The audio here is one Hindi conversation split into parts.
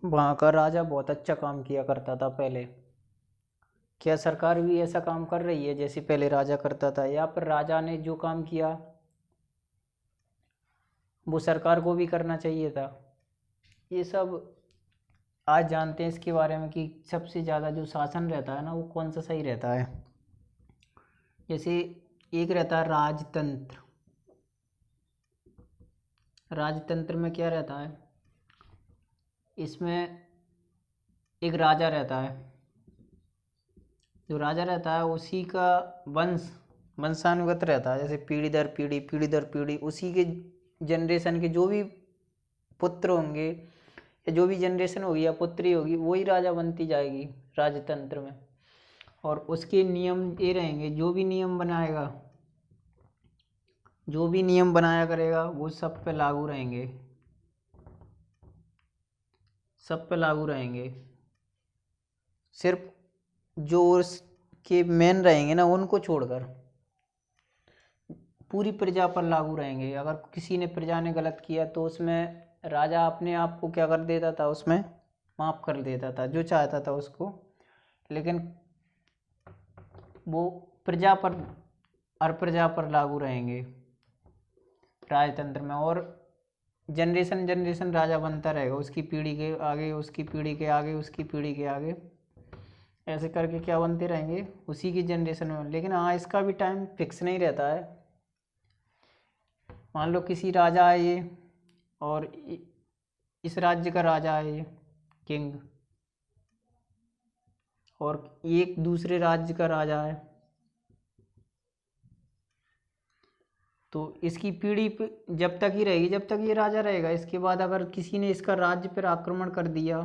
वहाँ का राजा बहुत अच्छा काम किया करता था पहले। क्या सरकार भी ऐसा काम कर रही है जैसे पहले राजा करता था, या फिर राजा ने जो काम किया वो सरकार को भी करना चाहिए था? ये सब आज जानते हैं इसके बारे में कि सबसे ज़्यादा जो शासन रहता है ना वो कौन सा सही रहता है। जैसे एक रहता है राजतंत्र। राजतंत्र में क्या रहता है, इसमें एक राजा रहता है। जो राजा रहता है उसी का वंशानुगत रहता है, जैसे पीढ़ी दर पीढ़ी उसी के जनरेशन के जो भी पुत्र होंगे या जो भी जनरेशन होगी या पुत्री होगी वही राजा बनती जाएगी राजतंत्र में। और उसके नियम ये रहेंगे, जो भी नियम बनाया करेगा वो सब पे लागू रहेंगे, सब पे लागू रहेंगे। सिर्फ जो उसके मेन रहेंगे ना उनको छोड़कर पूरी प्रजा पर लागू रहेंगे। अगर किसी ने प्रजा ने गलत किया तो उसमें राजा अपने आप को क्या कर देता था, उसमें माफ़ कर देता था जो चाहता था उसको। लेकिन वो प्रजा पर, हर प्रजा पर लागू रहेंगे राजतंत्र में। और जनरेशन जनरेशन राजा बनता रहेगा, उसकी पीढ़ी के आगे, उसकी पीढ़ी के आगे, उसकी पीढ़ी के आगे, ऐसे करके क्या बनते रहेंगे उसी की जनरेशन में। लेकिन हाँ, इसका भी टाइम फिक्स नहीं रहता है। मान लो किसी राजा है ये, और इस राज्य का राजा है ये किंग, और एक दूसरे राज्य का राजा है, तो इसकी पीढ़ी जब तक ही रहेगी जब तक ये राजा रहेगा। इसके बाद अगर किसी ने इसका राज्य पर आक्रमण कर दिया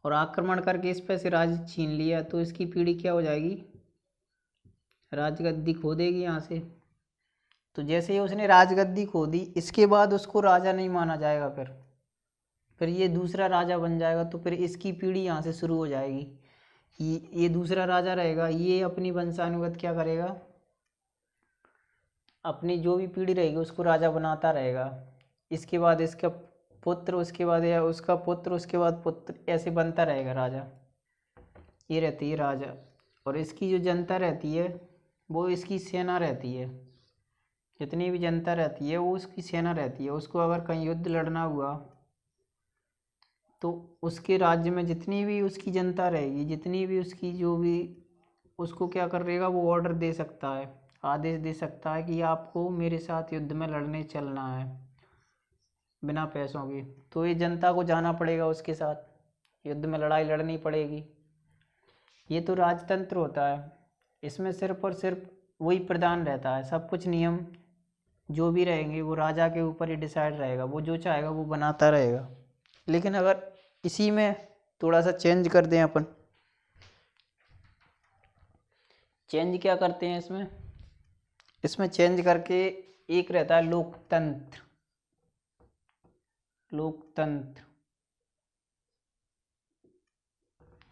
और आक्रमण करके इस पे से राज्य छीन लिया तो इसकी पीढ़ी क्या हो जाएगी, राजगद्दी खो देगी यहाँ से। तो जैसे ही उसने राजगद्दी खो दी इसके बाद उसको राजा नहीं माना जाएगा, फिर ये दूसरा राजा बन जाएगा। तो फिर इसकी पीढ़ी यहाँ से शुरू हो जाएगी। ये दूसरा राजा रहेगा, ये अपनी वंशानुगत क्या करेगा, अपनी जो भी पीढ़ी रहेगी उसको राजा बनाता रहेगा। इसके बाद इसका पुत्र, उसके बाद या उसका पुत्र, उसके बाद पुत्र, ऐसे बनता रहेगा राजा। ये रहती है राजा। और इसकी जो जनता रहती है वो इसकी सेना रहती है। जितनी भी जनता रहती है वो उसकी सेना रहती है। उसको अगर कहीं युद्ध लड़ना हुआ तो उसके राज्य में जितनी भी उसकी जनता रहेगी, जितनी भी उसकी जो भी, उसको क्या करेगा, वो ऑर्डर दे सकता है, आदेश दे सकता है कि आपको मेरे साथ युद्ध में लड़ने चलना है बिना पैसों के। तो ये जनता को जाना पड़ेगा, उसके साथ युद्ध में लड़ाई लड़नी पड़ेगी। ये तो राजतंत्र होता है। इसमें सिर्फ और सिर्फ वही प्रधान रहता है, सब कुछ नियम जो भी रहेंगे वो राजा के ऊपर ही डिसाइड रहेगा, वो जो चाहेगा वो बनाता रहेगा। लेकिन अगर इसी में थोड़ा सा चेंज कर दें अपन, चेंज क्या करते हैं इसमें चेंज करके एक रहता है लोकतंत्र। लोकतंत्र,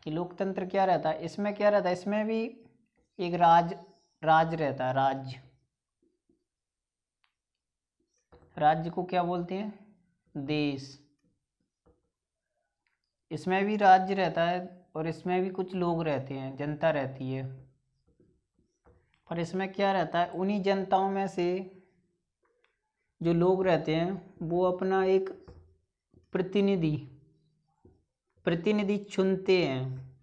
ये लोकतंत्र क्या रहता है, इसमें क्या रहता है, इसमें भी एक राज रहता है। राज्य को क्या बोलते हैं, देश। इसमें भी राज्य रहता है और इसमें भी कुछ लोग रहते हैं, जनता रहती है। पर इसमें क्या रहता है, उन्हीं जनताओं में से जो लोग रहते हैं वो अपना एक प्रतिनिधि चुनते हैं।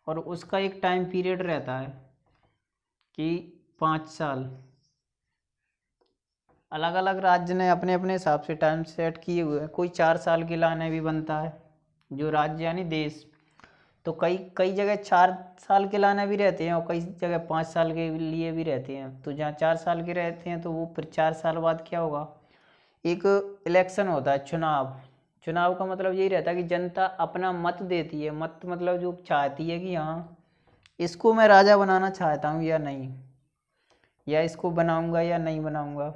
और उसका एक टाइम पीरियड रहता है कि 5 साल। अलग अलग राज्य ने अपने अपने हिसाब से टाइम सेट किए हुए हैं। कोई 4 साल के लाने भी बनता है, जो राज्य यानी देश। तो कई कई जगह 4 साल के लाना भी रहते हैं और कई जगह 5 साल के लिए भी रहते हैं। तो जहाँ 4 साल के रहते हैं तो वो फिर 4 साल बाद क्या होगा, एक इलेक्शन होता है, चुनाव का मतलब यही रहता है कि जनता अपना मत देती है। मत मतलब जो चाहती है कि हाँ इसको मैं राजा बनाना चाहता हूँ या नहीं, या इसको बनाऊंगा या नहीं बनाऊंगा।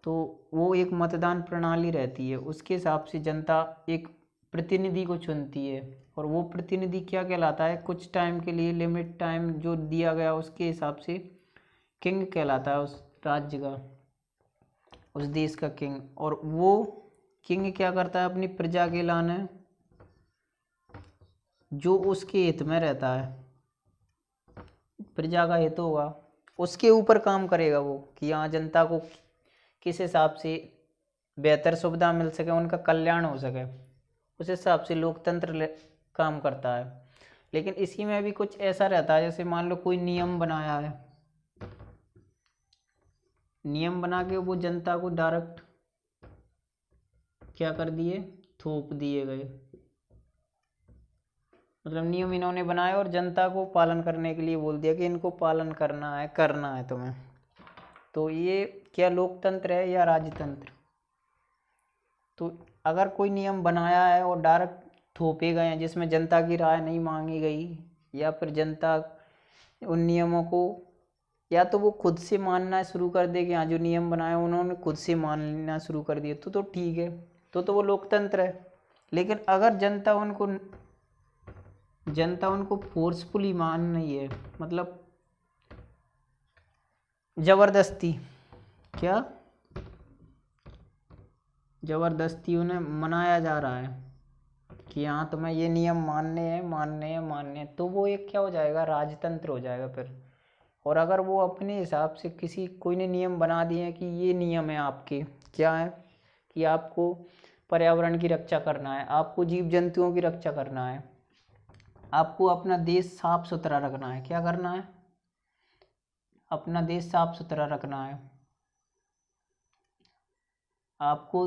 तो वो एक मतदान प्रणाली रहती है, उसके हिसाब से जनता एक प्रतिनिधि को चुनती है। और वो प्रतिनिधि क्या कहलाता है, कुछ टाइम के लिए, लिमिट टाइम जो दिया गया उसके हिसाब से किंग कहलाता है, उस राज्य का, उस देश का किंग। और वो किंग क्या करता है, अपनी प्रजा के लाने जो उसके हित में रहता है, प्रजा का हित होगा उसके ऊपर काम करेगा वो, कि यहाँ जनता को किस हिसाब से बेहतर सुविधा मिल सके, उनका कल्याण हो सके, उस हिसाब से लोकतंत्र काम करता है। लेकिन इसी में भी कुछ ऐसा रहता है, जैसे मान लो कोई नियम बनाया है, नियम बना के वो जनता को डायरेक्ट क्या कर दिए, थोप दिए गए। मतलब नियम इन्होंने बनाए और जनता को पालन करने के लिए बोल दिया कि इनको पालन करना है तुम्हें। तो ये क्या लोकतंत्र है या राजतंत्र? तो अगर कोई नियम बनाया है और डायरेक्ट थोपे गए हैं जिसमें जनता की राय नहीं मांगी गई, या फिर जनता उन नियमों को या तो वो खुद से मानना शुरू कर दे कि हाँ जो नियम बनाए उन्होंने खुद से मानना शुरू कर दिया, तो ठीक है, तो वो लोकतंत्र है। लेकिन अगर जनता उनको फोर्सफुली मान रही है, मतलब जबरदस्ती, क्या जबरदस्ती उन्हें मनाया जा रहा है कि हाँ तुम्हें ये नियम मानने हैं, तो वो एक क्या हो जाएगा, राजतंत्र हो जाएगा फिर। और अगर वो अपने हिसाब से कोई ने नियम बना दिए हैं कि ये नियम है आपके, क्या है कि आपको पर्यावरण की रक्षा करना है, आपको जीव जंतुओं की रक्षा करना है, आपको अपना देश साफ सुथरा रखना है, क्या करना है, अपना देश साफ सुथरा रखना है, आपको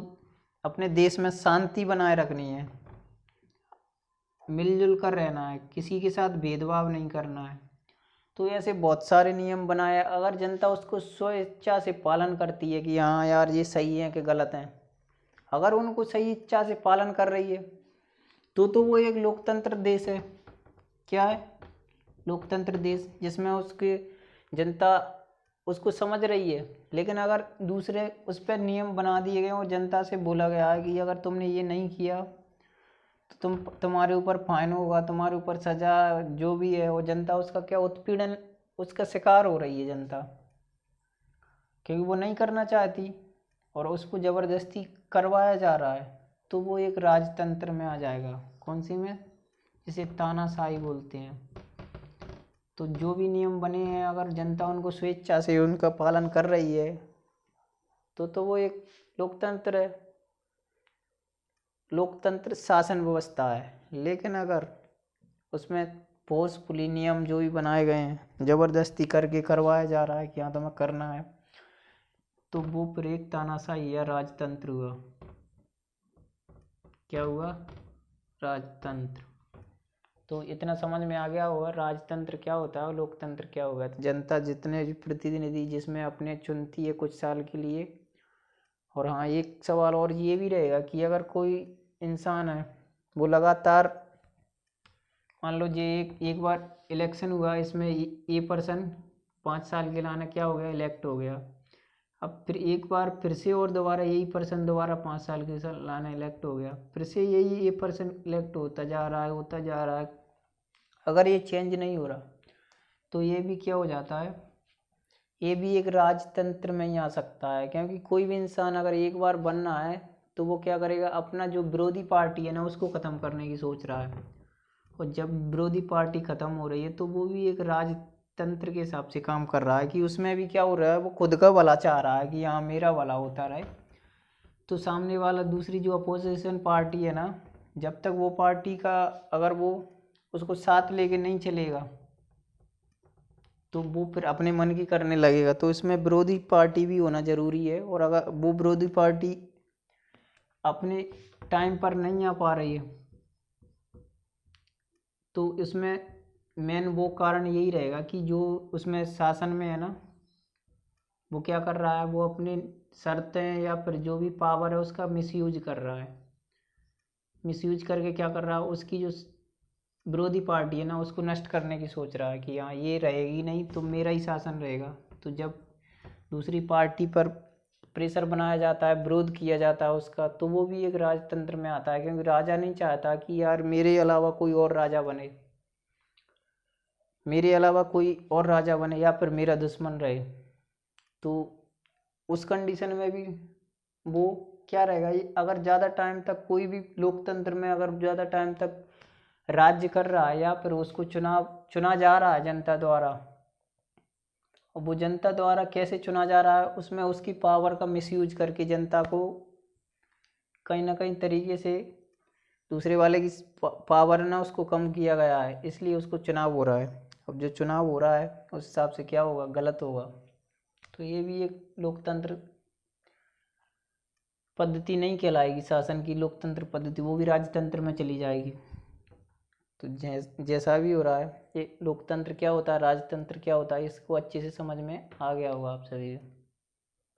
अपने देश में शांति बनाए रखनी है, मिलजुल कर रहना है, किसी के साथ भेदभाव नहीं करना है। तो ऐसे बहुत सारे नियम बनाए, अगर जनता उसको स्वेच्छा से पालन करती है कि हाँ यार ये सही है कि गलत है, अगर उनको सही इच्छा से पालन कर रही है तो वो एक लोकतंत्र देश है। क्या है, लोकतंत्र देश, जिसमें उसके जनता उसको समझ रही है। लेकिन अगर दूसरे उस पर नियम बना दिए गए और जनता से बोला गया है कि अगर तुमने ये नहीं किया तो तुम्हारे ऊपर फाइन होगा, तुम्हारे ऊपर सजा जो भी है, वो जनता उसका क्या उत्पीड़न, उसका शिकार हो रही है जनता, क्योंकि वो नहीं करना चाहती और उसको ज़बरदस्ती करवाया जा रहा है, तो वो एक राजतंत्र में आ जाएगा। कौन सी में, जिसे तानाशाही बोलते हैं। तो जो भी नियम बने हैं अगर जनता उनको स्वेच्छा से उनका पालन कर रही है तो वो एक लोकतंत्र है, लोकतंत्र शासन व्यवस्था है। लेकिन अगर उसमें फोर्सफुली नियम जो भी बनाए गए हैं ज़बरदस्ती करके करवाया जा रहा है कि हाँ तुम्हें करना है, तो वो फिर एक तानाशाही या राजतंत्र हुआ। क्या हुआ, राजतंत्र। तो इतना समझ में आ गया होगा राजतंत्र क्या होता है और लोकतंत्र क्या होगा। जनता जितने भी प्रतिनिधि जिसमें अपने चुनती है कुछ साल के लिए। और हाँ एक सवाल और ये भी रहेगा कि अगर कोई इंसान है वो लगातार, मान लो ये एक बार इलेक्शन हुआ, इसमें ये पर्सन 5 साल के लाने क्या हो गया, इलेक्ट हो गया। अब फिर एक बार फिर से और दोबारा यही पर्सन दोबारा 5 साल के लाने इलेक्ट हो गया, फिर से ये पर्सन इलेक्ट होता जा रहा है। अगर ये चेंज नहीं हो रहा तो ये भी क्या हो जाता है, ये भी एक राजतंत्र में ही आ सकता है। क्योंकि कोई भी इंसान अगर एक बार बनना है तो वो क्या करेगा, अपना जो विरोधी पार्टी है ना उसको ख़त्म करने की सोच रहा है। और जब विरोधी पार्टी ख़त्म हो रही है तो वो भी एक राजतंत्र के हिसाब से काम कर रहा है कि उसमें भी क्या हो रहा है, वो खुद का भला चाह रहा है कि हाँ मेरा भला होता रहे। तो सामने वाला दूसरी जो अपोजिशन पार्टी है ना, जब तक वो पार्टी का अगर वो उसको साथ लेके नहीं चलेगा तो वो फिर अपने मन की करने लगेगा। तो इसमें विरोधी पार्टी भी होना ज़रूरी है। और अगर वो विरोधी पार्टी अपने टाइम पर नहीं आ पा रही है तो इसमें मेन वो कारण यही रहेगा कि जो उसमें शासन में है ना वो क्या कर रहा है, वो अपनी शर्तें या फिर जो भी पावर है उसका मिसयूज कर रहा है। मिसयूज करके क्या कर रहा है, उसकी जो विरोधी पार्टी है ना उसको नष्ट करने की सोच रहा है कि हाँ ये रहेगी नहीं तो मेरा ही शासन रहेगा। तो जब दूसरी पार्टी पर प्रेशर बनाया जाता है, विरोध किया जाता है उसका, तो वो भी एक राजतंत्र में आता है। क्योंकि राजा नहीं चाहता कि यार मेरे अलावा कोई और राजा बने, मेरे अलावा कोई और राजा बने या फिर मेरा दुश्मन रहे। तो उस कंडीशन में भी वो क्या रहेगा, ये अगर ज़्यादा टाइम तक कोई भी लोकतंत्र में अगर ज़्यादा टाइम तक राज्य कर रहा है या फिर उसको चुना जा रहा है जनता द्वारा, और वो जनता द्वारा कैसे चुना जा रहा है, उसमें उसकी पावर का मिसयूज करके जनता को कहीं ना कहीं तरीके से दूसरे वाले की पावर ना उसको कम किया गया है, इसलिए उसको चुनाव हो रहा है। अब जो चुनाव हो रहा है उस हिसाब से क्या होगा, गलत होगा। तो ये भी एक लोकतंत्र पद्धति नहीं कहलाएगी, शासन की लोकतंत्र पद्धति, वो भी राजतंत्र में चली जाएगी। तो जैसा भी हो रहा है, ये लोकतंत्र क्या होता है, राजतंत्र क्या होता है, इसको अच्छे से समझ में आ गया होगा आप सभी।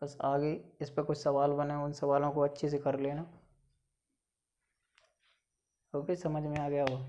बस आगे इस पर कुछ सवाल बने, उन सवालों को अच्छे से कर लेना। ओके, समझ में आ गया होगा।